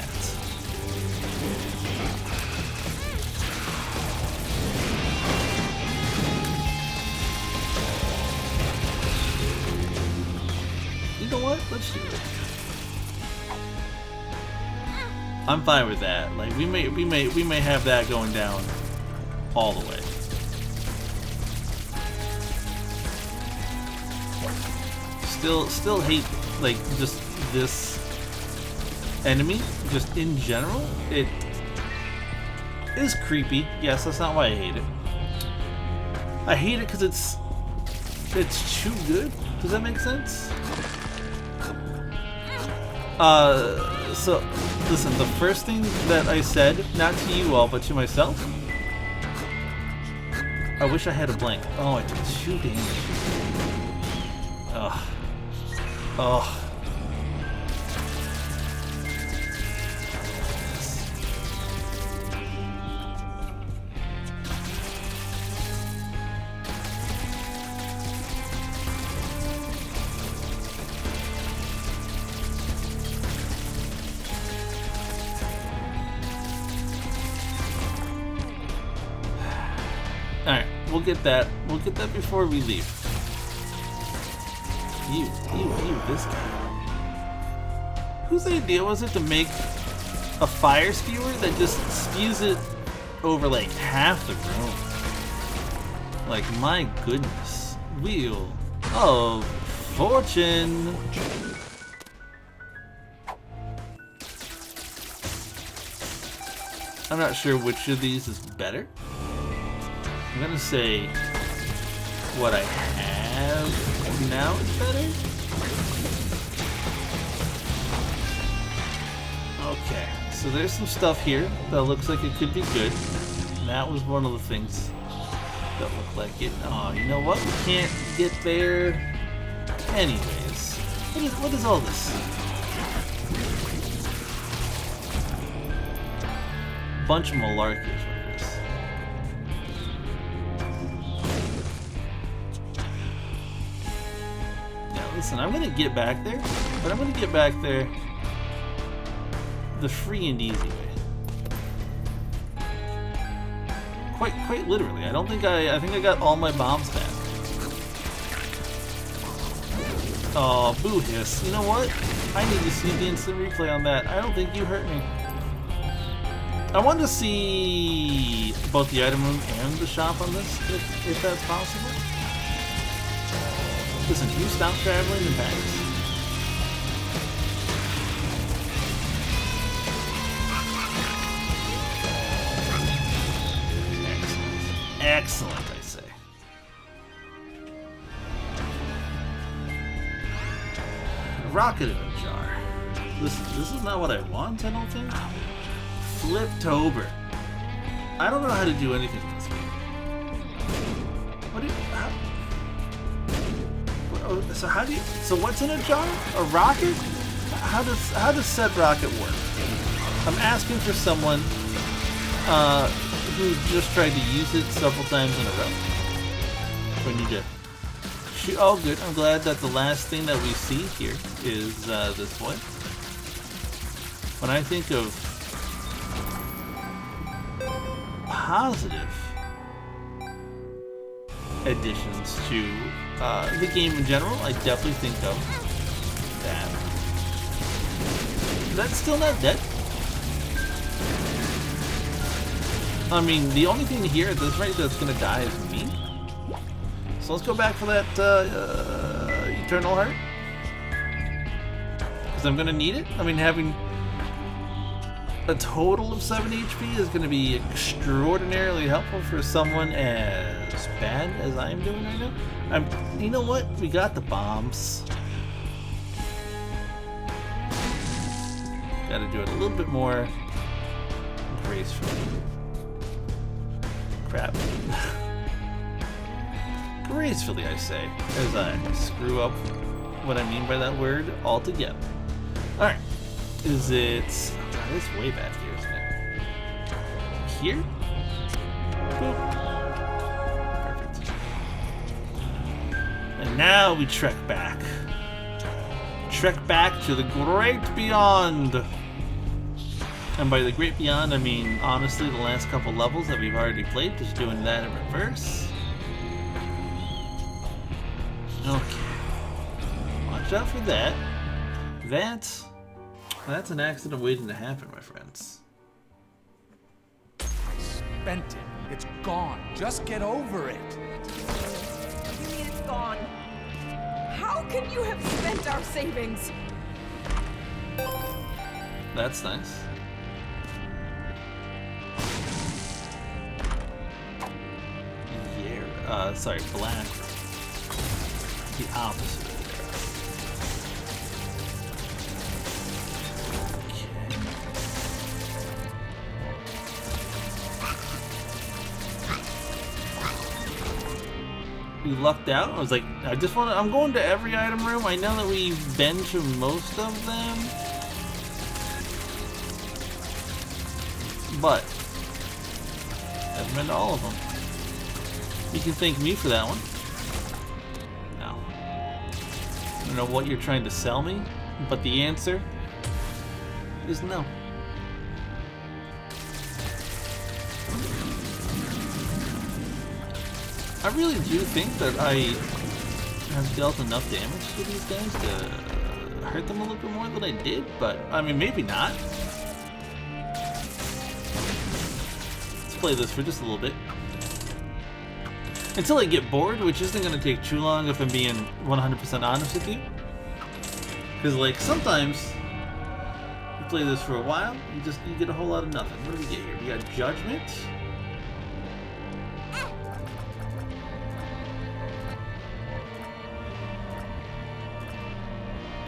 you know what? Let's do it. I'm fine with that. Like we may have that going down all the way. Still hate like just this enemy, just in general. It is creepy. Yes, that's not why I hate it. I hate it because it's too good. Does that make sense? So listen, the first thing that I said, not to you all, but to myself, I wish I had a blank. Oh, I took 2 damage. Ugh. Ugh. Alright, we'll get that. We'll get that before we leave. You, this guy. Whose idea was it to make a fire spewer that just spews it over like half the room? Like, my goodness. Wheel of Fortune. I'm not sure which of these is better. I'm gonna say what I have now is better. Okay, so there's some stuff here that looks like it could be good. And that was one of the things that looked like it. Oh, you know what? We can't get there anyways. What is all this? Bunch of malarkey is what it is. Listen, I'm gonna get back there, but I'm gonna get back there the free and easy way. Quite literally. I think I got all my bombs back. Oh, boo hiss. You know what? I need to see the instant replay on that. I don't think you hurt me. I want to see both the item room and the shop on this, if that's possible. Listen, can you stop traveling in packs? Excellent, I say. Rocket in a jar. Listen, this is not what I want, I don't think. Fliptober. I don't know how to do anything in this game. What do you... So what's in a jar? A rocket? How does said rocket work? I'm asking for someone who just tried to use it several times in a row. We need to shoot. Oh, good. I'm glad that the last thing that we see here is this boy. When I think of positive additions to the game in general, I definitely think of that. That's still not dead. I mean, the only thing here at this rate that's gonna die is me. So let's go back for that Eternal Heart. Because I'm gonna need it. I mean, having a total of 7 HP is gonna be extraordinarily helpful for someone as bad as I'm doing right now. You know what? We got the bombs. Gotta do it a little bit more gracefully. Crap. Gracefully, I say, as I screw up what I mean by that word altogether. Alright. Is it... Oh, it's way back here, isn't it? Here? Boop. Perfect. And now we trek back. Trek back to the great beyond. And by the great beyond, I mean, honestly, the last couple levels that we've already played, just doing that in reverse. Okay. Watch watch out for that. That's an accident waiting to happen, my friends. I spent it. It's gone. Just get over it. What do you mean it's gone? How can you have spent our savings? That's nice. Yeah, sorry, black. The opposite. We lucked out. I was like, I'm going to every item room. I know that we've been to most of them, but I haven't been to all of them. You can thank me for that one. No. I don't know what you're trying to sell me, but the answer is no. I really do think that I have dealt enough damage to these guys to hurt them a little bit more than I did, but I mean, maybe not. Let's play this for just a little bit. Until I get bored, which isn't going to take too long if I'm being 100% honest with you. Because, like, sometimes you play this for a while, you get a whole lot of nothing. What do we get here? We got Judgment.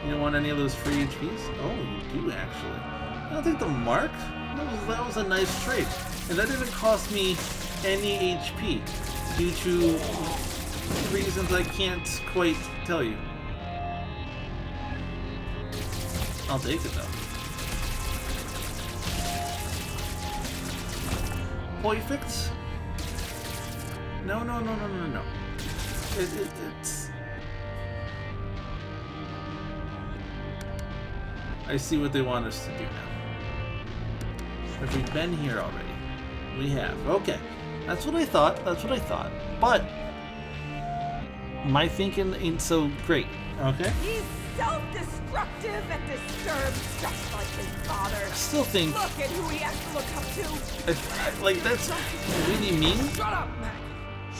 You don't want any of those free HPs? Oh, you do actually. I don't think the mark? That was a nice trade. And that didn't cost me any HP due to reasons I can't quite tell you. I'll take it though. Perfect? No. It's... I see what they want us to do now. Have we been here already? We have. Okay. That's what I thought. But my thinking ain't so great. Okay? He's self-destructive and disturbed just like his father. I still think... Look at who he has to look up to. Like, that's really mean. Shut up, Mac.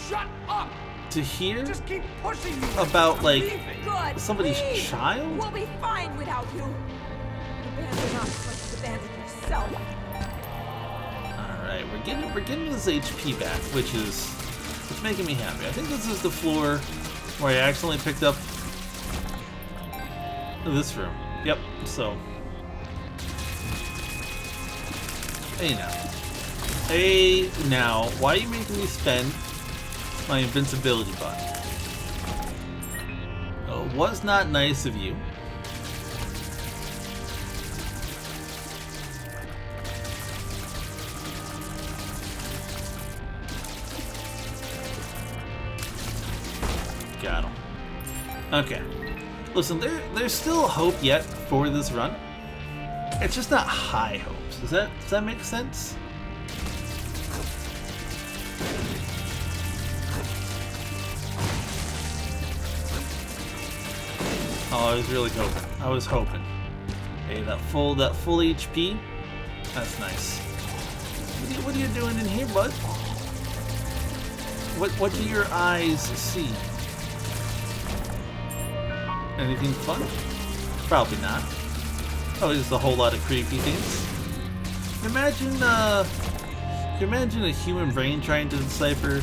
Shut up. To hear Just keep pushing me. about, like, Good. somebody's Leave. child? We'll be fine without you. Abandon us like you abandoned yourself. Alright, we're getting this HP back, which is making me happy. I think this is the floor where I accidentally picked up this room. Yep, so. Hey now, why are you making me spend my invincibility button? Oh, it was not nice of you. Got him. Okay. Listen, there's still hope yet for this run. It's just not high hopes. Does that make sense? Oh, I was really hoping. I was hoping. Hey, that full HP. That's nice. What are you doing in here, bud? What do your eyes see? Anything fun? Probably not. Oh, just a whole lot of creepy things. Imagine a human brain trying to decipher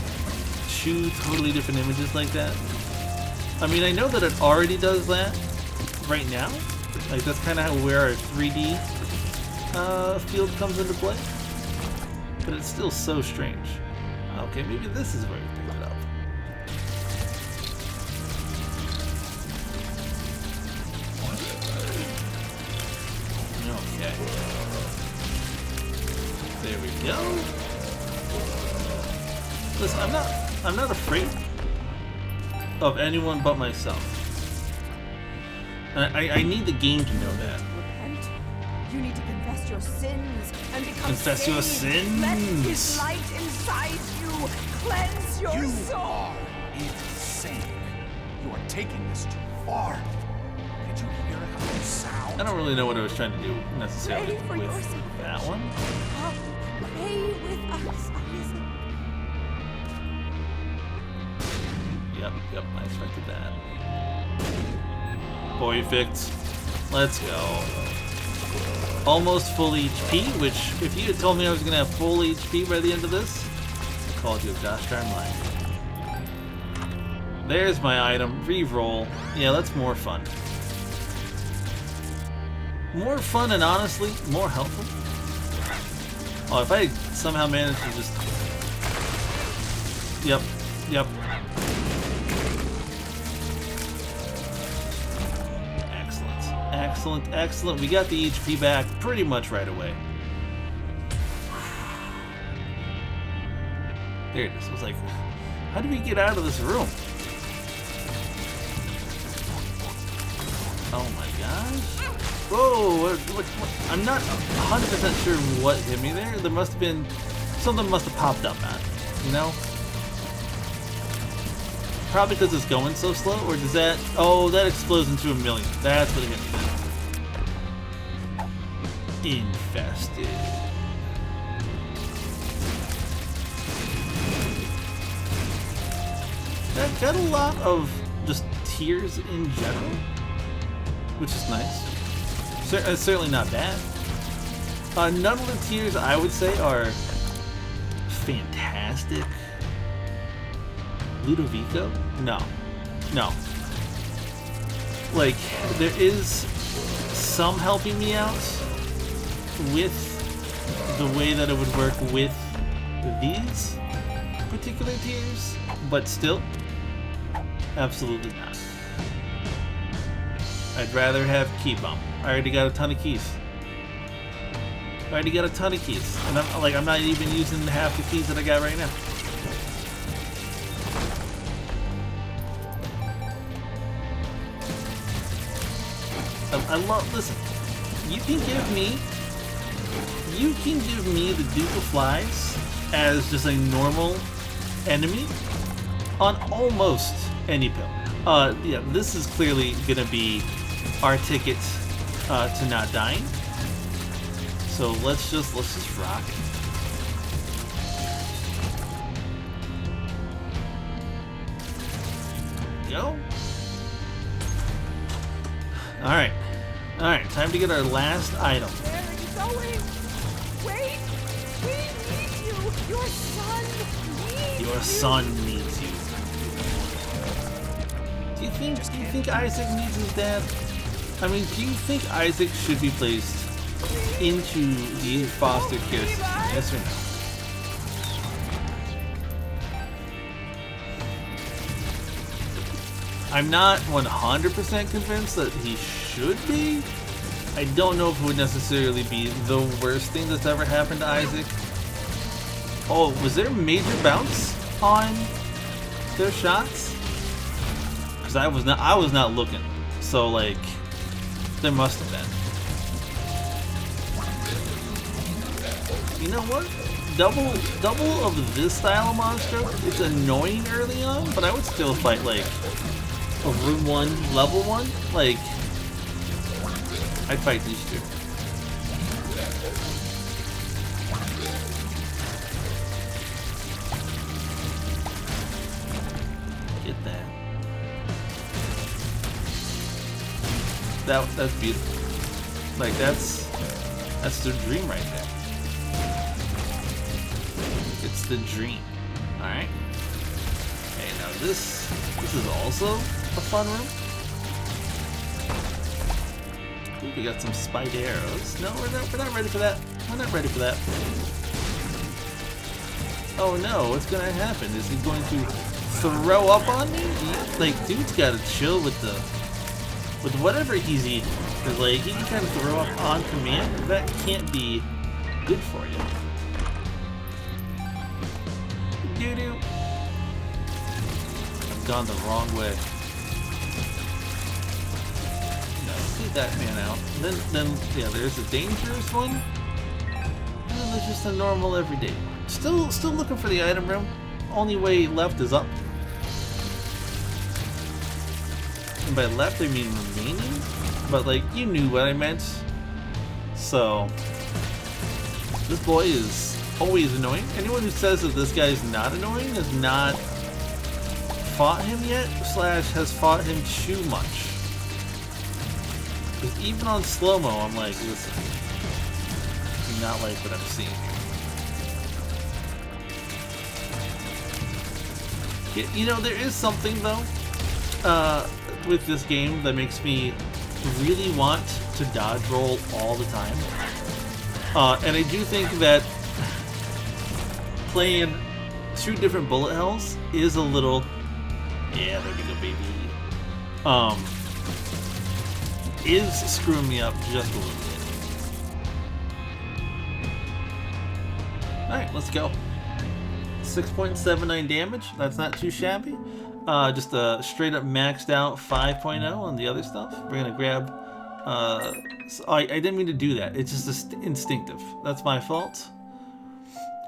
two totally different images like that. I mean, I know that it already does that right now. Like, that's kind of where our 3D field comes into play. But it's still so strange. Okay, maybe this is where you picked it up. Okay. There we go. Listen, I'm not afraid of anyone but myself. I need the game to know that. Repent. You need to confess your sins and become Confess saved. your sins. Let his light inside you cleanse your You soul. are insane. You are taking this too far. Did you hear how they sound? I don't really know what I was trying to do necessarily Pray for with your that salvation. one. Come, pray with us, Isaac. Yep, I expected that. Perfect. Let's go. Almost full HP, which, if you had told me I was going to have full HP by the end of this, I called you a gosh darn lie. There's my item. Reroll. Yeah, that's more fun. More fun and honestly, more helpful. Oh, if I somehow manage to just... Yep. Excellent. We got the HP back pretty much right away. There it is. I was like, how do we get out of this room? Oh my gosh. Whoa, what? I'm not 100% sure what hit me there. There must have been... Something must have popped up at it, you know? Probably because it's going so slow, or does that... Oh, that explodes into a million. That's what it hit me then. Infested. That got a lot of just tears in general, which is nice. Certainly not bad. None of the tiers I would say are fantastic. Ludovico? No. Like, there is some helping me out with the way that it would work with these particular tiers, but still, absolutely not. I'd rather have key bump. I already got a ton of keys. And I'm not even using half the keys that I got right now. I love, listen, you can give me the Duke of Flies as just a normal enemy on almost any pill. Yeah, this is clearly gonna be our ticket to not dying. So let's just rock it. Go. All right, time to get our last item. Where are you going? Wait! We need you! Your son needs you! Your son needs you. Do you think Isaac needs his dad? I mean, do you think Isaac should be placed into the foster care system? Yes or no? I'm not 100% convinced that he should be. I don't know if it would necessarily be the worst thing that's ever happened to Isaac. Oh, was there a major bounce on their shots? Because I was not looking. So like, there must have been. You know what? Double of this style of monster. It's annoying early on, but I would still fight like a room 1, level 1. Like, I'd fight these two. Get that. That's beautiful. Like, that's the dream right there. It's the dream. Alright. Okay, now this is also a fun room. Ooh, we got some spiked arrows. No, we're not ready for that. We're not ready for that. Oh no, what's gonna happen? Is he going to throw up on me? Like, dude's gotta chill with whatever he's eating. Cause like, he can kind of throw up on command. That can't be good for you. Doo-doo. I've gone the wrong way. Get that man out. Then yeah, there's a dangerous one, and then there's just a normal everyday one. Still looking for the item room. Only way left is up. And by left I mean remaining. but like you knew what I meant. So this boy is always annoying. Anyone who says that this guy is not annoying has not fought him yet, / has fought him too much. Because even on slow-mo, I'm like, listen, I do not like what I'm seeing here. You know, there is something though with this game that makes me really want to dodge roll all the time. And I do think that playing 2 different bullet hells is a little... Yeah, there we go, baby. Is screwing me up just a little bit. Alright, let's go. 6.79 damage. That's not too shabby. Just a straight up maxed out 5.0 on the other stuff. We're gonna grab... so I didn't mean to do that. It's just instinctive. That's my fault.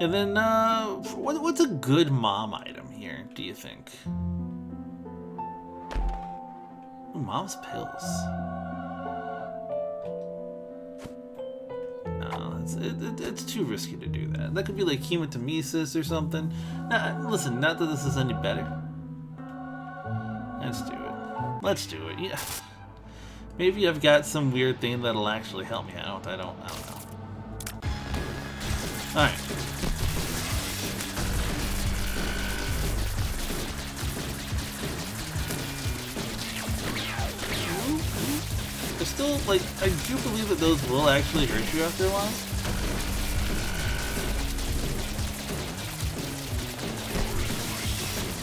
And then, what's a good mom item here, do you think? Ooh, mom's pills. No, it's too risky to do that. That could be like hematemesis or something. Nah, listen, not that this is any better. Let's do it. Let's do it, yeah. Maybe I've got some weird thing that'll actually help me out. I don't know. Alright. I still, like, I do believe that those will actually hurt you after a while.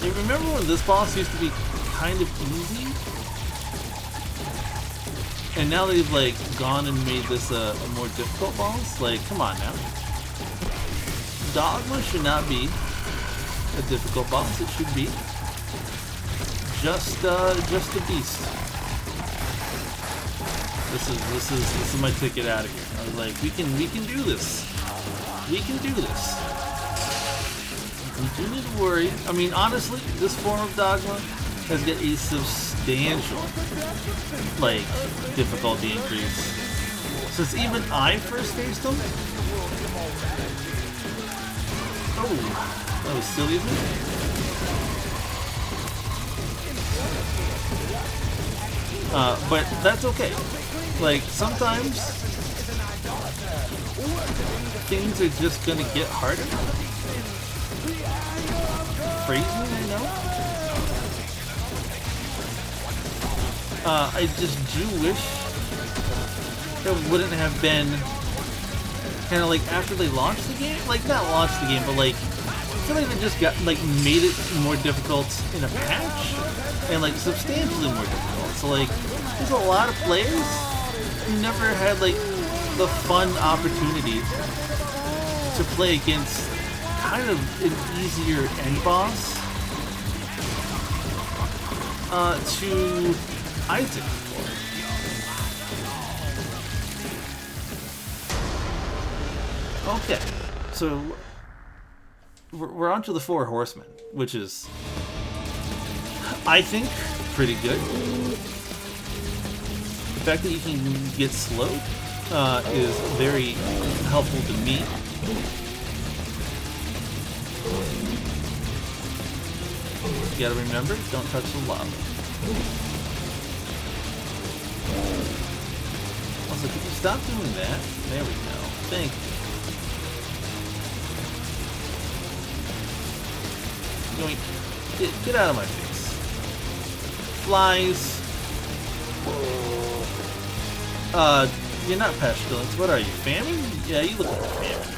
You remember when this boss used to be kind of easy? And now they've, like, gone and made this a more difficult boss? Like, come on now. Dogma should not be a difficult boss. It should be just a beast. This is my ticket out of here. I was like, we can do this. We can do this. You do need to worry. I mean, honestly, this form of Dogma has got a substantial, like, difficulty increase. Since even I first faced him. Oh, that was silly of me. But that's okay. Like, sometimes things are just gonna get harder. Crazy, I know. I just do wish there wouldn't have been kind of like after they launched the game, like not launched the game, but like I feel like they just got like made it more difficult in a patch and like substantially more difficult. So like there's a lot of players who never had like the fun opportunity to play against kind of an easier end boss to Isaac for. Okay, so we're on to the 4 horsemen, which is, I think, pretty good. The fact that you can get slowed is very helpful to me. You gotta remember, don't touch the lava. Also, could you stop doing that? There we go. Thank you. Get out of my face. Flies. You're not pestilence. What are you, famine? Yeah, you look like a famine.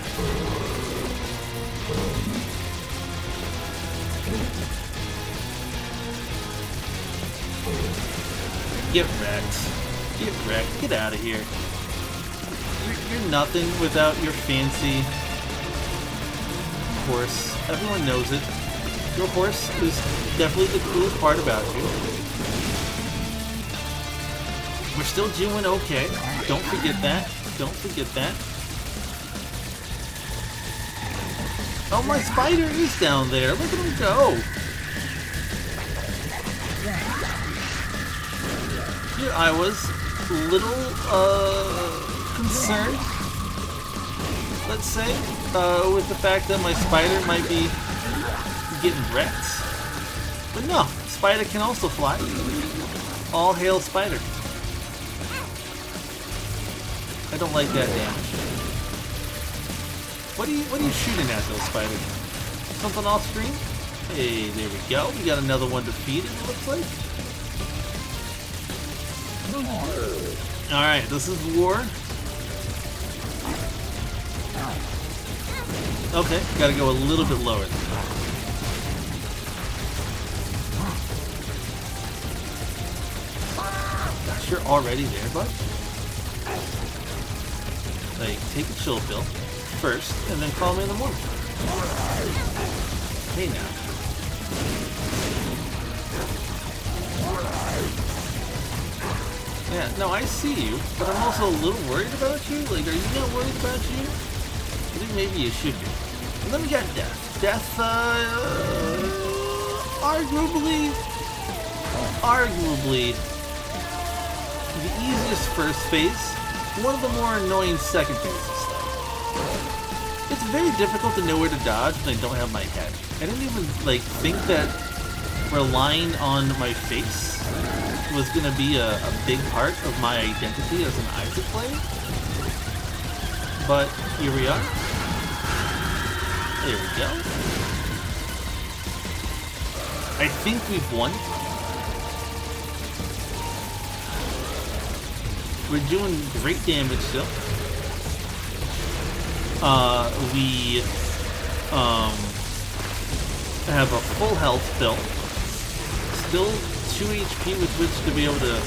Get wrecked. Get wrecked. Get out of here. You're nothing without your fancy horse. Everyone knows it. Your horse is definitely the coolest part about you. We're still doing okay. Don't forget that. Don't forget that. Oh, my spider is down there. Look at him go. Here I was little concerned, let's say, with the fact that my spider might be getting wrecked. But no, spider can also fly. All hail spider. I don't like that damage. What are you shooting at, though, spider? Something off screen? Hey, there we go. We got another one defeated, it looks like. Alright, this is war. Okay, gotta go a little bit lower. Gosh, you're already there, bud? Like, take a chill pill first, and then call me in the morning. Hey now. Yeah, no, I see you, but I'm also a little worried about you. Like, are you not worried about you? I think maybe you should be. And then we got Death. Death, arguably, the easiest first phase, one of the more annoying second phases. It's very difficult to know where to dodge when I don't have my head. I didn't even, like, think that relying on my face was gonna be a big part of my identity as an Isaac player. But here we are. There we go. I think we've won. We're doing great damage still. We have a full health pill. Still 2 HP with which to be able to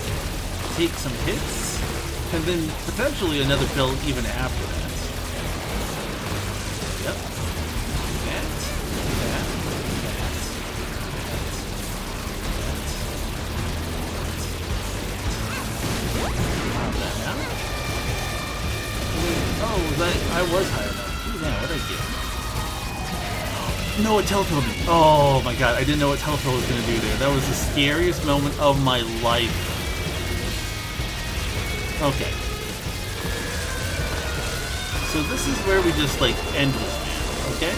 take some hits, and then potentially another pill even after that. Yep. That. Oh, I was higher enough. Ooh, man, what did I get? No, it telepilled me. Oh my god, I didn't know what telepill was going to do there. That was the scariest moment of my life. Okay. So this is where we just, like, end this man, okay?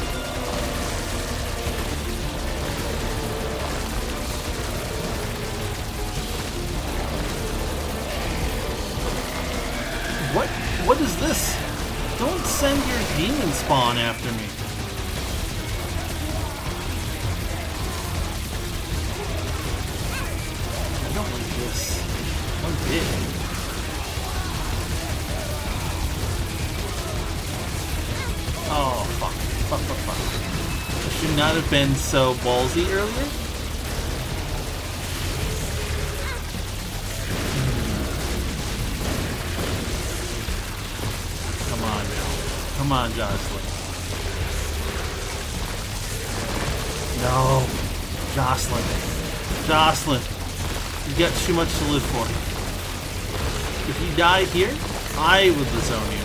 What is this? Don't send your demon spawn after me. I don't like this. One bit. Oh, fuck. Fuck. I should not have been so ballsy earlier. Come on, Jocelyn. No. Jocelyn. You got too much to live for. If you die here, I will disown you.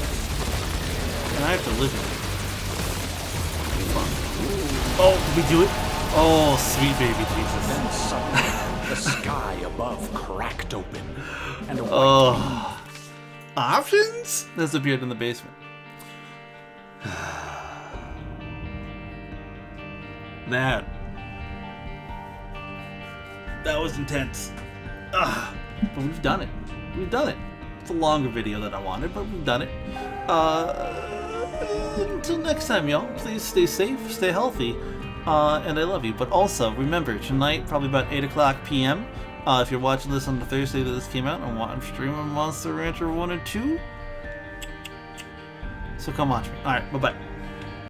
And I have to live with it. Fuck. Oh, did we do it? Oh, sweet baby Jesus. Then suddenly, the sky above cracked open, and a white options has appeared in the basement. That was intense. But we've done it. It's a longer video than I wanted, but we've done it. Until next time, y'all, please stay safe, stay healthy, and I love you. But also, remember, tonight, probably about 8 o'clock p.m., if you're watching this on the Thursday that this came out, I'm streaming Monster Rancher 1 and 2. So come watch me. Alright, bye-bye.